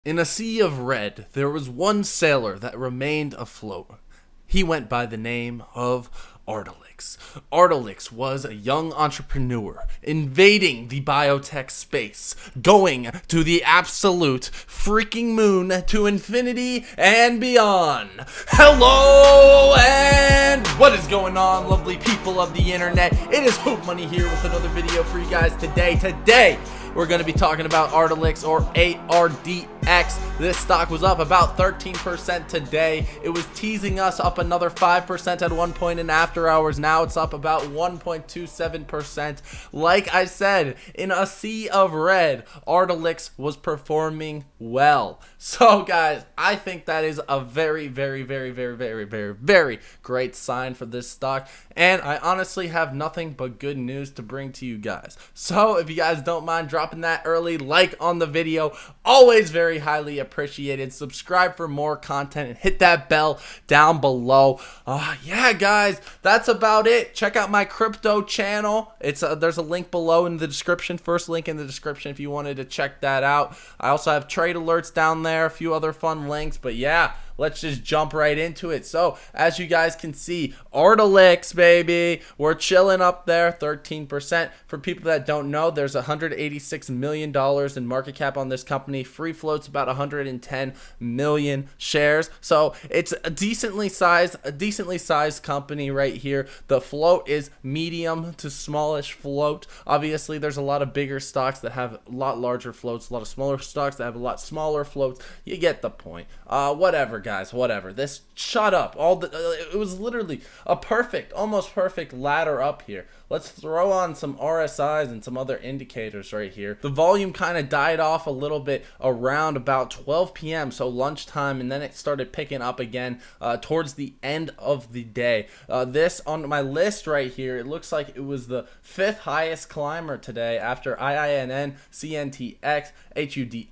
In a sea of red, there was one sailor that remained afloat. He went by the name of Ardelyx. Ardelyx was a young entrepreneur invading the biotech space, going to the absolute freaking moon, to infinity and beyond. Hello and what is going on, lovely people of the internet? It is Hootmoney here with another video for you guys today. Today, we're going to be talking about Ardelyx, or ARDX. This stock was up about 13% today. It was teasing us up another 5% at one point in after hours. Now it's up about 1.27%. Like I said, in a sea of red, Ardelyx was performing well. So guys, I think that is a very great sign for this stock. And I honestly have nothing but good news to bring to you guys. So if you guys don't mind dropping that early like on the video, always very highly appreciated. Subscribe for more content and hit that bell down below. Yeah guys, that's about it. Check out my crypto channel. There's a link below in the description, first link in the description if you wanted to check that out. I also have trade alerts down there, a few other fun links, but yeah, let's just jump right into it. So as you guys can see, Ardelyx, baby, we're chilling up there, 13%. For people that don't know, there's $186 million in market cap on this company. Free float's about 110 million shares. So it's a decently sized company right here. The float is medium to smallish float. Obviously, there's a lot of bigger stocks that have a lot larger floats, a lot of smaller stocks that have a lot smaller floats. You get the point. Whatever, guys, whatever. This shut up. It was literally a perfect, almost perfect ladder up here. Let's throw on some RSIs and some other indicators right here. The volume kind of died off a little bit around about 12 p.m., so lunchtime, and then it started picking up again towards the end of the day. This on my list right here, it looks like it was the 5th highest climber today after IINN, CNTX, HUDI,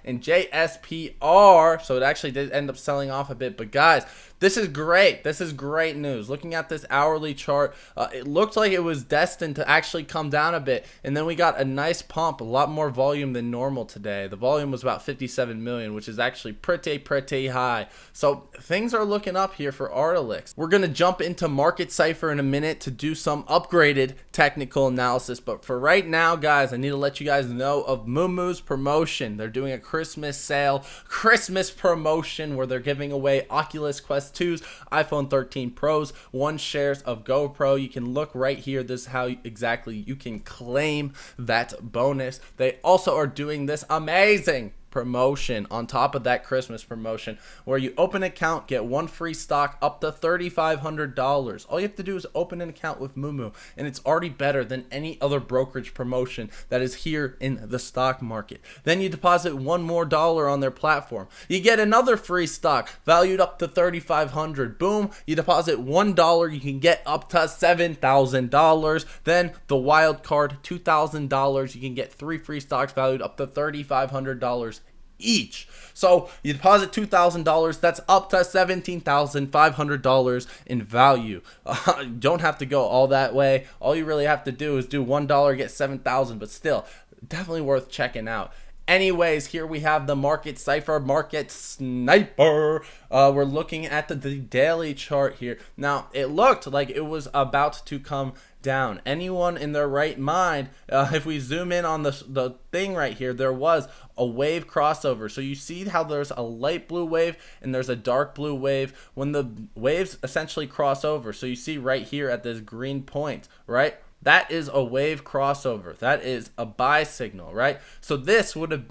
and JSPR. So it actually did end up selling off a bit, but guys, this is great. This is great news. Looking at this hourly chart, it looked like it was destined to actually come down a bit, and then we got a nice pump, a lot more volume than normal today. The volume was about 57 million, which is actually pretty high. So things are looking up here for Ardelyx. We're going to jump into market Cipher in a minute to do some upgraded technical analysis, but for right now, guys, I need to let you guys know of Moomoo's promotion. They're doing a Christmas sale, Christmas promotion, where they're giving away Oculus Quest 2s, iPhone 13 Pros, 1 shares of GoPro. You can look right here. This is how exactly you can claim that bonus. They also are doing this amazing promotion on top of that Christmas promotion where you open an account, get 1 free stock up to $3,500. All you have to do is open an account with Moomoo, and it's already better than any other brokerage promotion that is here in the stock market. Then you deposit $1 more on their platform. You get another free stock valued up to $3,500. Boom, you deposit $1, you can get up to $7,000. Then the wild card, $2,000, you can get 3 free stocks valued up to $3,500 each. So you deposit $2,000, that's up to $17,500 in value. You don't have to go all that way. All you really have to do is do $1, get $7,000, but still definitely worth checking out. Anyways, here we have the market Cipher, market sniper. We're looking at the daily chart here. Now, it looked like it was about to come down. Anyone in their right mind, if we zoom in on the thing right here, there was a wave crossover. So you see how there's a light blue wave and there's a dark blue wave when the waves essentially cross over. So you see right here at this green point, right? That is a wave crossover. That is a buy signal, right? So this would have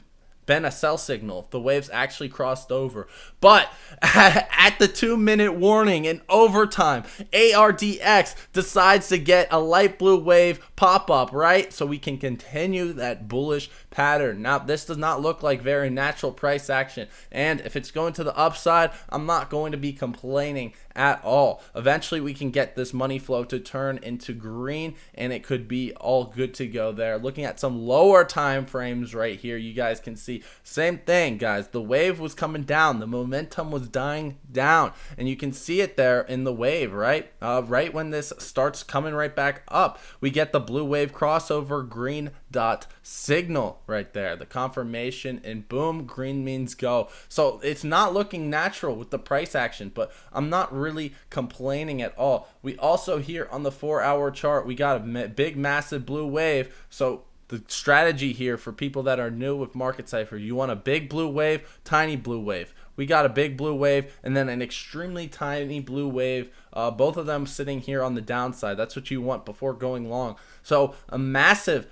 been a sell signal if the waves actually crossed over. But at the 2-minute warning in overtime, ARDX decides to get a light blue wave pop up, right? So we can continue that bullish pattern. Now, this does not look like very natural price action. And if it's going to the upside, I'm not going to be complaining at all. Eventually, we can get this money flow to turn into green, and it could be all good to go there. Looking at some lower time frames right here, you guys can see same thing, guys. The wave was coming down. The momentum was dying down, and you can see it there in the wave, right? Right when this starts coming right back up, we get the blue wave crossover, green dot signal right there, the confirmation, and boom, green means go. So it's not looking natural with the price action, but I'm not really complaining at all. We also here on the 4-hour chart, we got a big massive blue wave. So the strategy here for people that are new with market Cipher, you want a big blue wave, tiny blue wave. We got a big blue wave and then an extremely tiny blue wave, both of them sitting here on the downside. That's what you want before going long. So a massive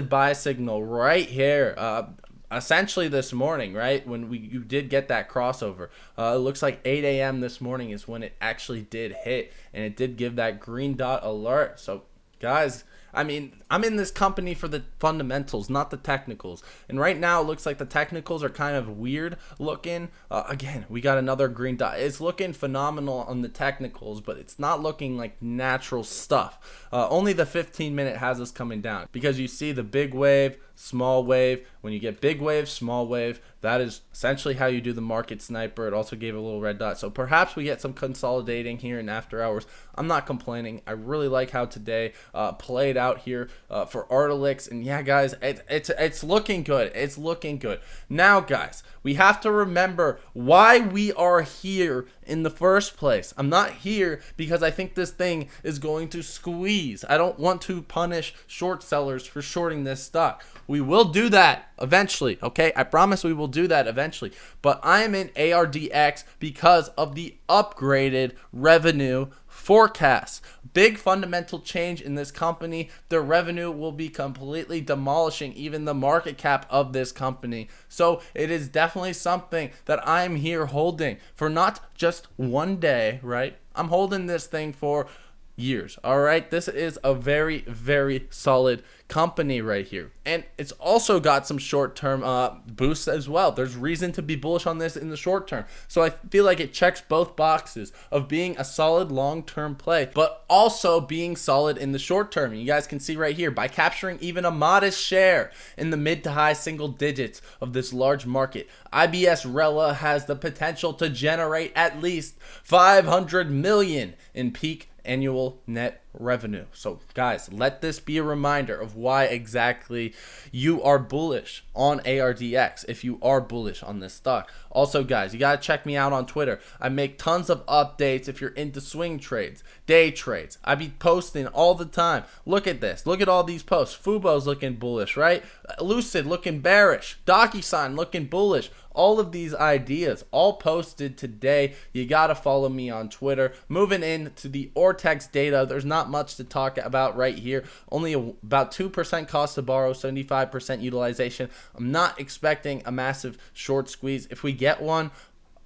buy signal right here, essentially this morning, right, when you did get that crossover. It looks like 8 a.m. this morning is when it actually did hit, and it did give that green dot alert. So guys, I mean, I'm in this company for the fundamentals, not the technicals. And right now, it looks like the technicals are kind of weird looking. Again, we got another green dot. It's looking phenomenal on the technicals, but it's not looking like natural stuff. Only the 15-minute has us coming down, because you see the big wave, small wave. When you get big wave, small wave, that is essentially how you do the market sniper. It also gave a little red dot. So perhaps we get some consolidating here in after hours. I'm not complaining. I really like how today played out here for Ardelyx. And yeah, guys, it's looking good. It's looking good. Now, guys, we have to remember why we are here in the first place. I'm not here because I think this thing is going to squeeze. I don't want to punish short sellers for shorting this stock. We will do that eventually, okay? I promise we will do that eventually. But I'm in ARDX because of the upgraded revenue forecast. Big fundamental change in this company. Their revenue will be completely demolishing even the market cap of this company. So it is definitely something that I'm here holding for not just one day, right? I'm holding this thing for years. All right, this is a very solid company right here, and it's also got some short-term boosts as well. There's reason to be bullish on this in the short term, so I feel like it checks both boxes of being a solid long-term play, but also being solid in the short term. And you guys can see right here, by capturing even a modest share in the mid to high single digits of this large market, IBS Rella has the potential to generate at least 500 million in peak annual net revenue. So guys, let this be a reminder of why exactly you are bullish on ARDX, if you are bullish on this stock. Also, guys, you gotta check me out on Twitter. I make tons of updates if you're into swing trades, day trades. I be posting all the time. Look at this. Look at all these posts. Fubo's looking bullish, right? Lucid looking bearish. DocuSign looking bullish. All of these ideas all posted today. You got to follow me on Twitter. Moving into the Ortex data, there's not much to talk about right here. Only about 2% cost to borrow, 75% utilization. I'm not expecting a massive short squeeze. If we get one,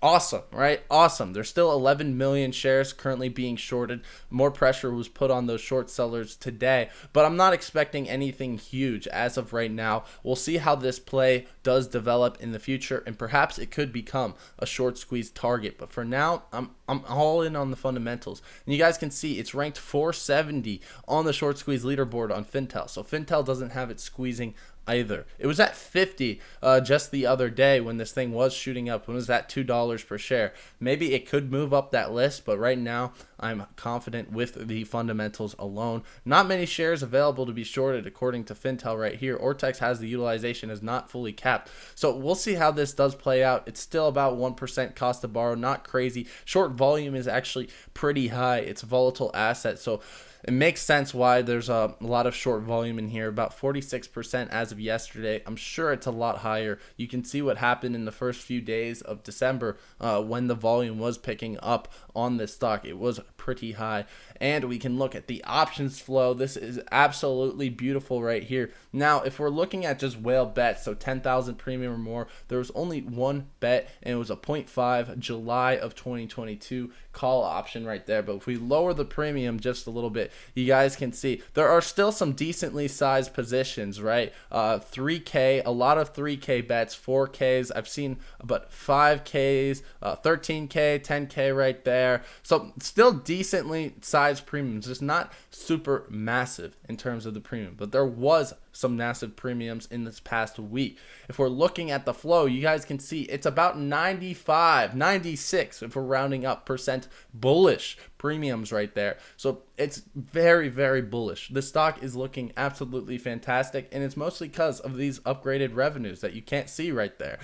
awesome, right? Awesome. There's still 11 million shares currently being shorted. More pressure was put on those short sellers today, but I'm not expecting anything huge as of right now. We'll see how this play does develop in the future, and perhaps it could become a short squeeze target. But for now, I'm all in on the fundamentals. And you guys can see it's ranked 470 on the short squeeze leaderboard on Fintel. So Fintel doesn't have it squeezing either. It was at 50 just the other day when this thing was shooting up, when it was at $2 per share. Maybe it could move up that list, but right now I'm confident with the fundamentals alone. Not many shares available to be shorted according to Fintel right here. Ortex has the utilization is not fully capped. So we'll see how this does play out. It's still about 1% cost to borrow, not crazy. Short volume is actually pretty high. It's a volatile asset, so it makes sense why there's a lot of short volume in here, about 46% as of yesterday. I'm sure it's a lot higher. You can see what happened in the first few days of December when the volume was picking up on this stock. It was pretty high. And we can look at the options flow. This is absolutely beautiful right here. Now, if we're looking at just whale bets, so 10,000 premium or more, there was only one bet, and it was a 0.5 July of 2022 call option right there. But if we lower the premium just a little bit, you guys can see there are still some decently sized positions, right? 3K, a lot of 3K bets, 4Ks. I've seen about 5Ks, 13K, 10K right there. So still decently sized premiums, just not super massive in terms of the premium, but there was some massive premiums in this past week. If we're looking at the flow, you guys can see it's about 95, 96 if we're rounding up percent bullish premiums right there. So it's very, very bullish. The stock is looking absolutely fantastic, and it's mostly because of these upgraded revenues that you can't see right there.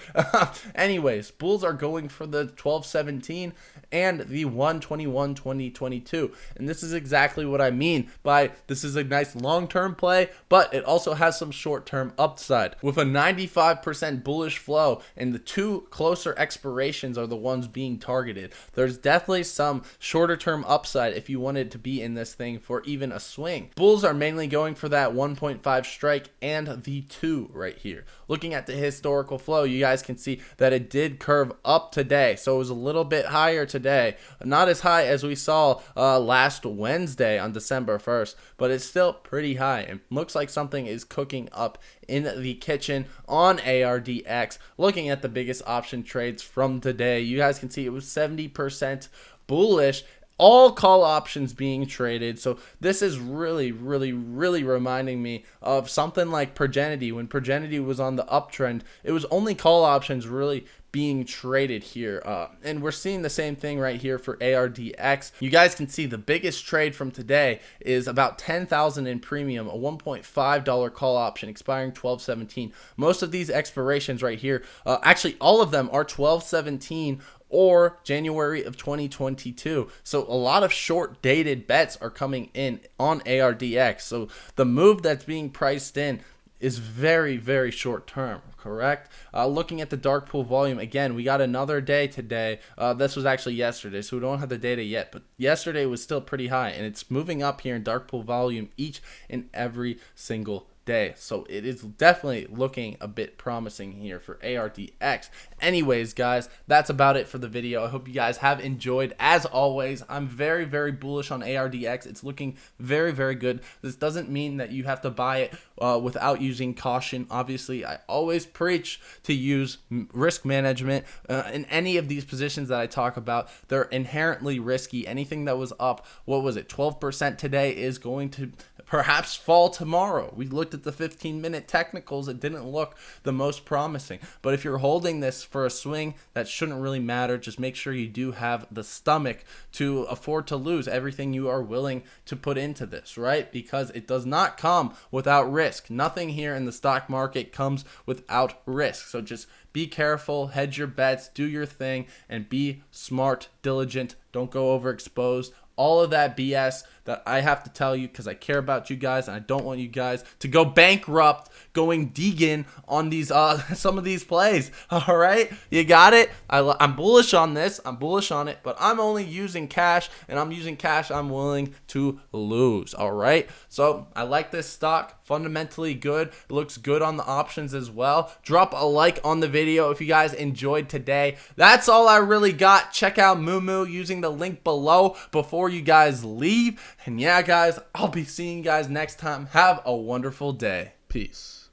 Anyways, bulls are going for the 1217 and the 121 2022, and this is exactly what I mean by this is a nice long-term play, but it also has some short-term upside. With a 95% bullish flow and the two closer expirations are the ones being targeted, there's definitely some shorter-term upside if you wanted to be in this thing for even a swing. Bulls are mainly going for that 1.5 strike and the 2 right here. Looking at the historical flow, you guys can see that it did curve up today, so it was a little bit higher today, not as high as we saw last Wednesday on December 1st, but it's still pretty high and looks like something is cooking up in the kitchen on ARDX. Looking at the biggest option trades from today, you guys can see it was 70% bullish, all call options being traded. So this is really reminding me of something like Progenity. When Progenity was on the uptrend, it was only call options really being traded here, and we're seeing the same thing right here for ARDX. You guys can see the biggest trade from today is about 10,000 in premium, a $1.5 call option expiring 12/17. Most of these expirations right here, actually all of them are 12/17 or January of 2022. So a lot of short dated bets are coming in on ARDX. So the move that's being priced in is very short term, correct? Looking at the dark pool volume, again, we got another day today. This was actually yesterday, so we don't have the data yet, but yesterday was still pretty high, and it's moving up here in dark pool volume each and every single day. So it is definitely looking a bit promising here for ARDX. Anyways, guys, that's about it for the video. I hope you guys have enjoyed. As always, I'm very bullish on ARDX. It's looking very good. This doesn't mean that you have to buy it without using caution. Obviously, I always preach to use risk management in any of these positions that I talk about. They're inherently risky. Anything that was up, what was it, 12% today is going to perhaps fall tomorrow. We looked at the 15-minute technicals. It didn't look the most promising. But if you're holding this for a swing, that shouldn't really matter. Just make sure you do have the stomach to afford to lose everything you are willing to put into this, right? Because it does not come without risk. Nothing here in the stock market comes without risk. So just be careful, hedge your bets, do your thing, and be smart, diligent. Don't go overexposed. All of that BS that I have to tell you because I care about you guys and I don't want you guys to go bankrupt going Deegan on these some of these plays. All right, you got it. I'm bullish on this. I'm bullish on it, but I'm only using cash, and I'm using cash I'm willing to lose. All right, so I like this stock. Fundamentally good. It looks good on the options as well. Drop a like on the video if you guys enjoyed today. That's all I really got. Check out Moomoo using the link below before you guys leave. And yeah, guys, I'll be seeing you guys next time. Have a wonderful day. Peace.